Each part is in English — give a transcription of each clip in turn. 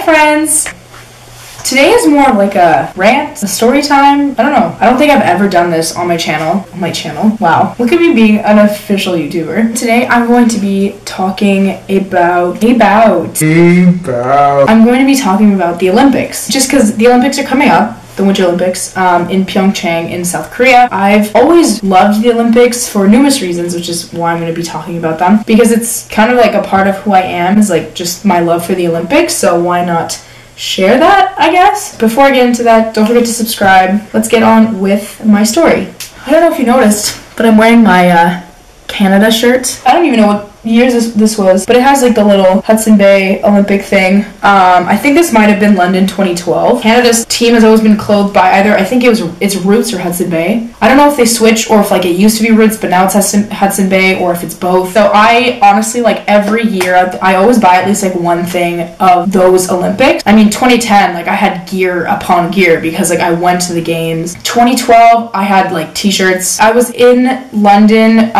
friends! Today is more of like a rant, a story time. I don't know. I don't think I've ever done this on my channel. Wow. Look at me being an official YouTuber. Today I'm going to be talking about I'm going to be talking about the Olympics. Just because the Olympics are coming up. The Winter Olympics in Pyeongchang in South Korea. I've always loved the Olympics for numerous reasons, which is why I'm going to be talking about them. Because it's kind of like a part of who I am, is like just my love for the Olympics, so why not share that, I guess? Before I get into that, don't forget to subscribe. Let's get on with my story. I don't know if you noticed, but I'm wearing my Canada shirt. I don't even know what years this was, but it has like the little Hudson Bay Olympic thing. I think this might have been London 2012. Canada's team has always been clothed by either, I think it's Roots or Hudson Bay. I don't know if they switch or if like it used to be Roots but now it's Hudson Bay, or if it's both. So I honestly, like, every year I always buy at least like one thing of those Olympics. I mean, 2010, like, I had gear upon gear because like I went to the games. 2012 I had like t-shirts. I was in London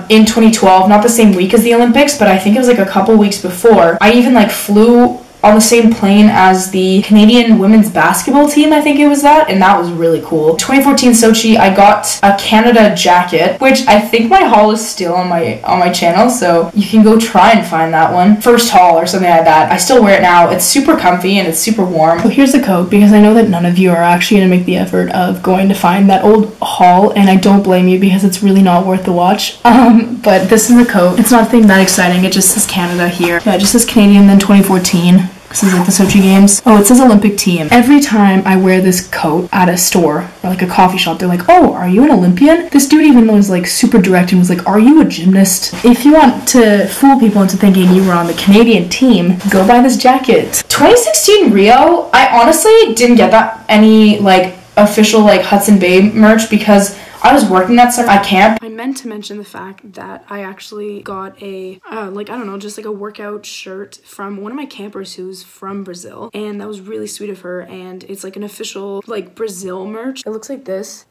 in 2012, not the same week as the Olympics, but I think it was like a couple weeks before. I even like flew on the same plane as the Canadian women's basketball team, I think it was that, and that was really cool. 2014 Sochi, I got a Canada jacket, which I think my haul is still on my channel, so you can go try and find that one. First haul or something like that. I still wear it now. It's super comfy and it's super warm. So here's the coat, because I know that none of you are actually going to make the effort of going to find that old haul, and I don't blame you because it's really not worth the watch. But this is the coat. It's nothing that exciting. It just says Canada here. Yeah, it just says Canadian, then 2014. This is like the Sochi Games. Oh, it says Olympic team. Every time I wear this coat at a store or like a coffee shop, they're like, oh, are you an Olympian? This dude even was like super direct and was like, are you a gymnast? If you want to fool people into thinking you were on the Canadian team, go buy this jacket. 2016 Rio, I honestly didn't get that any like official like Hudson Bay merch because I was working that summer at camp. I meant to mention the fact that I actually got a, like, I don't know, just like a workout shirt from one of my campers who's from Brazil. And that was really sweet of her. And it's like an official, like, Brazil merch. It looks like this.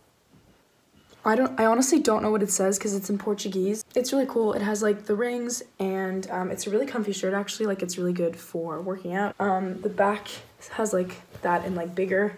I honestly don't know what it says because it's in Portuguese. It's really cool. It has like the rings and it's a really comfy shirt actually. Like, it's really good for working out. The back has like that in like bigger.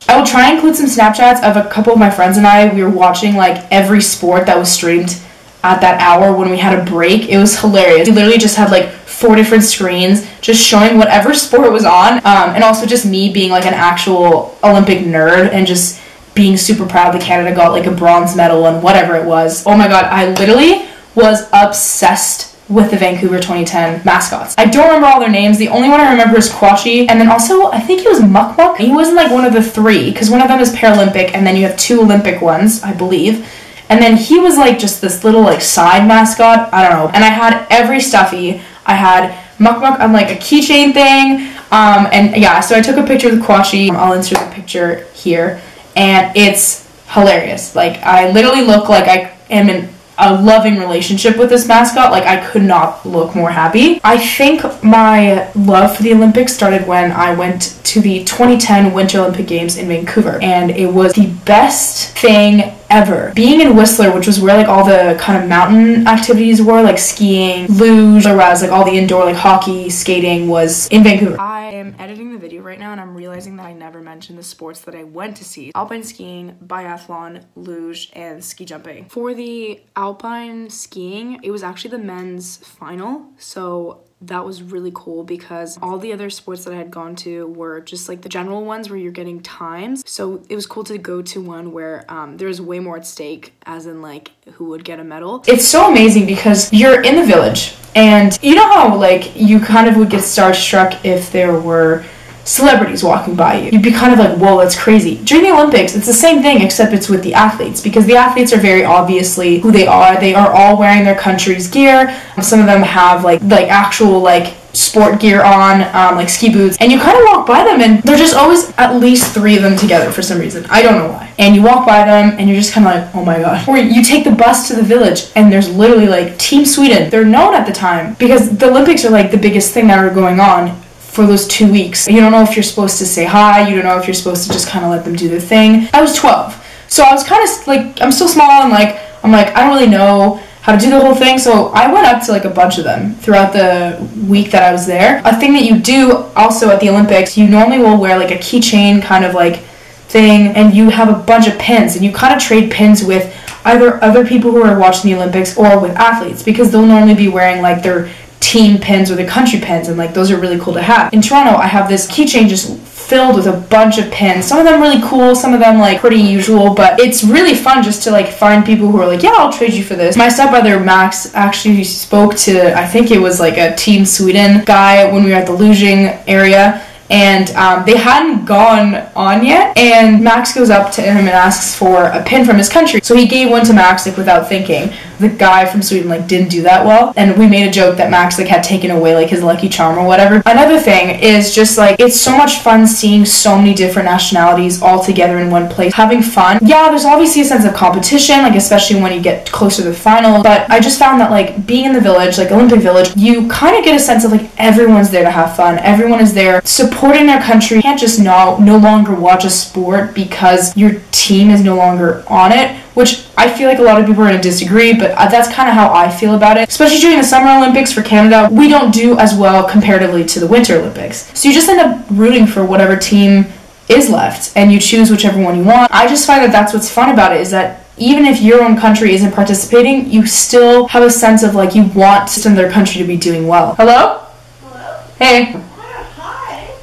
I will try and include some Snapchats of a couple of my friends and I. We were watching like every sport that was streamed at that hour when we had a break. It was hilarious. We literally just had like 4 different screens just showing whatever sport was on, and also just me being like an actual Olympic nerd and just being super proud that Canada got like a bronze medal and whatever it was. Oh my god, I literally was obsessed with the Vancouver 2010 mascots. I don't remember all their names. The only one I remember is Kwashi, and then also I think he was Muk Muk. He wasn't like one of the 3 because one of them is Paralympic and then you have 2 Olympic ones, I believe. And then he was like just this little like side mascot, I don't know. And I had every stuffy. I had Muk Muk on like a keychain thing, and yeah, so I took a picture with Kwashi. I'll insert the picture here, and it's hilarious. Like, I literally look like I am in a loving relationship with this mascot. Like, I could not look more happy. I think my love for the Olympics started when I went to the 2010 Winter Olympic Games in Vancouver, and it was the best thing ever. Being in Whistler, which was where like all the kind of mountain activities were, like skiing, luge, whereas like all the indoor like hockey, skating was in Vancouver. I am editing the video right now and I'm realizing that I never mentioned the sports that I went to see. Alpine skiing, biathlon, luge, and ski jumping. For the alpine skiing, it was actually the men's final, so that was really cool because all the other sports that I had gone to were just like the general ones where you're getting times. So it was cool to go to one where there was way more at stake, as in like who would get a medal. It's so amazing because you're in the village and you know how like you kind of would get starstruck if there were celebrities walking by you. You'd be kind of like, whoa, that's crazy. During the Olympics, it's the same thing except it's with the athletes, because the athletes are very obviously who they are. They are all wearing their country's gear. Some of them have like actual like sport gear on, like ski boots, and you kind of walk by them and there's just always at least 3 of them together for some reason. I don't know why. And you walk by them and you're just kind of like, oh my god. Or you take the bus to the village and there's literally like Team Sweden. They're known at the time because the Olympics are like the biggest thing that are going on for those 2 weeks. You don't know if you're supposed to say hi, you don't know if you're supposed to just kind of let them do their thing. I was 12, so I was kind of like, I'm still small and like, I'm like, I don't really know how to do the whole thing. So I went up to like a bunch of them throughout the week that I was there. A thing that you do also at the Olympics, you normally will wear like a keychain kind of like thing, and you have a bunch of pins, and you kind of trade pins with either other people who are watching the Olympics or with athletes, because they'll normally be wearing like their team pins or their country pins, and like those are really cool to have. In Toronto, I have this keychain just filled with a bunch of pins. Some of them really cool, some of them like pretty usual, but it's really fun just to like find people who are like, yeah, I'll trade you for this. My stepbrother Max actually spoke to, I think it was like a Team Sweden guy when we were at the Luging area, and they hadn't gone on yet, and Max goes up to him and asks for a pin from his country. So he gave one to Max like without thinking. The guy from Sweden like didn't do that well, and we made a joke that Max like had taken away like his lucky charm or whatever. Another thing is just like, it's so much fun seeing so many different nationalities all together in one place having fun. Yeah, there's obviously a sense of competition, like especially when you get closer to the final, but I just found that like being in the village, like Olympic Village, you kind of get a sense of like everyone's there to have fun, everyone is there supporting their country. You can't just no longer watch a sport because your team is no longer on it, which I feel like a lot of people are going to disagree, but that's kind of how I feel about it. Especially during the Summer Olympics for Canada, we don't do as well comparatively to the Winter Olympics. So you just end up rooting for whatever team is left, and you choose whichever one you want. I just find that that's what's fun about it, is that even if your own country isn't participating, you still have a sense of like you want their country to be doing well. Hello? Hello? Hey.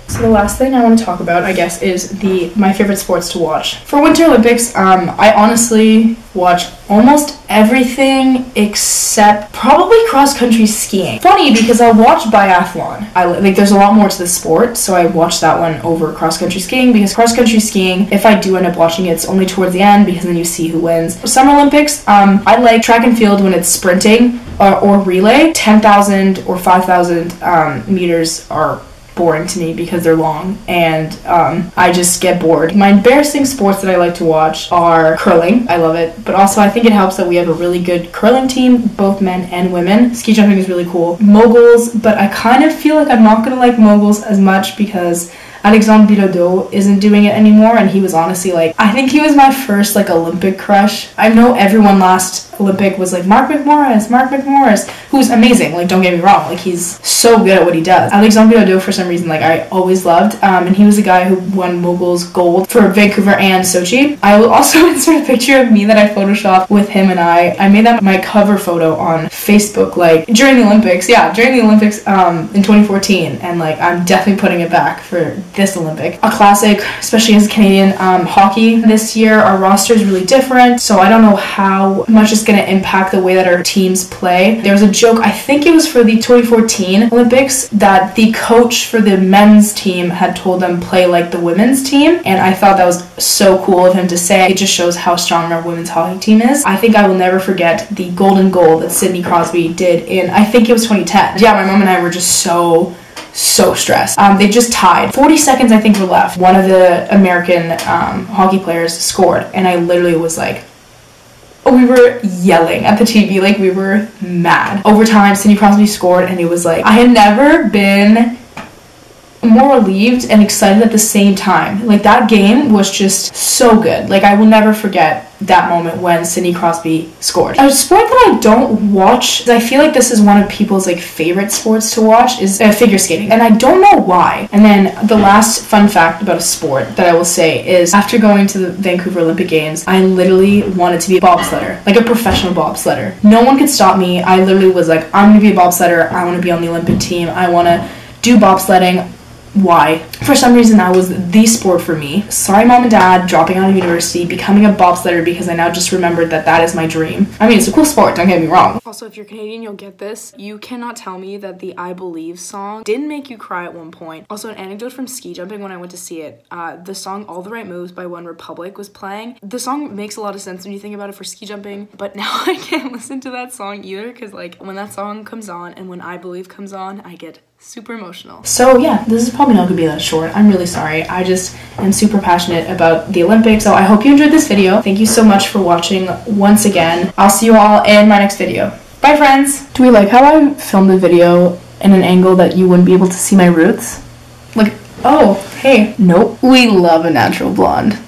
So the last thing I want to talk about, I guess, is my favorite sports to watch. For Winter Olympics, I honestly watch almost everything except probably cross-country skiing. Funny, because I watch biathlon. There's a lot more to the sport, so I watch that one over cross-country skiing, because cross-country skiing, if I do end up watching it, it's only towards the end, because then you see who wins. For Summer Olympics, I like track and field when it's sprinting or relay. 10,000 or 5,000 meters are boring to me because they're long, and I just get bored. My embarrassing sports that I like to watch are curling. I love it, but also I think it helps that we have a really good curling team, both men and women. Ski jumping is really cool. Moguls, but I kind of feel like I'm not gonna like moguls as much because Alexandre Bilodeau isn't doing it anymore, and he was honestly like, I think he was my first like Olympic crush. I know everyone last Olympic was like Mark McMorris, who's amazing, like don't get me wrong, like he's so good at what he does. Alexandre Bilodeau, for some reason, like I always loved, and he was a guy who won moguls gold for Vancouver and Sochi. I will also insert a picture of me that I photoshopped with him, and I made that my cover photo on Facebook, like during the Olympics, in 2014, and like I'm definitely putting it back for this Olympic. A classic, especially as a Canadian. Hockey this year, our roster is really different, so I don't know how much it's going to impact the way that our teams play. There was a joke, I think it was for the 2014 Olympics, that the coach for the men's team had told them play like the women's team, and I thought that was so cool of him to say. It just shows how strong our women's hockey team is. I think I will never forget the golden goal that Sidney Crosby did in, I think it was 2010. Yeah, my mom and I were just so stressed. They just tied. 40 seconds I think were left. One of the American hockey players scored, and I literally was like, we were yelling at the TV, like we were mad. Overtime, Sidney Crosby scored, and it was like, I had never been more relieved and excited at the same time. Like that game was just so good. Like I will never forget that moment when Sidney Crosby scored. A sport that I don't watch, I feel like this is one of people's like favorite sports to watch, is figure skating, and I don't know why. And then the last fun fact about a sport that I will say is, after going to the Vancouver Olympic Games, I literally wanted to be a bobsledder, like a professional bobsledder. No one could stop me. I literally was like, I'm gonna be a bobsledder, I want to be on the Olympic team, I want to do bobsledding. Why? For some reason, that was the sport for me. Sorry, mom and dad, dropping out of university, becoming a bobsledder, because I now just remembered that that is my dream. I mean, it's a cool sport, don't get me wrong. Also, if you're Canadian, you'll get this. You cannot tell me that the I Believe song didn't make you cry at one point. Also, an anecdote from ski jumping when I went to see it. The song All the Right Moves by One Republic was playing. The song makes a lot of sense when you think about it for ski jumping, but now I can't listen to that song either, because like when that song comes on and when I Believe comes on, I get super emotional. So yeah, this is probably not gonna be that short. I'm really sorry. I just am super passionate about the Olympics. So I hope you enjoyed this video. Thank you so much for watching once again. I'll see you all in my next video. Bye, friends. Do we like how I filmed the video in an angle that you wouldn't be able to see my roots? Like, oh, hey. Nope. We love a natural blonde.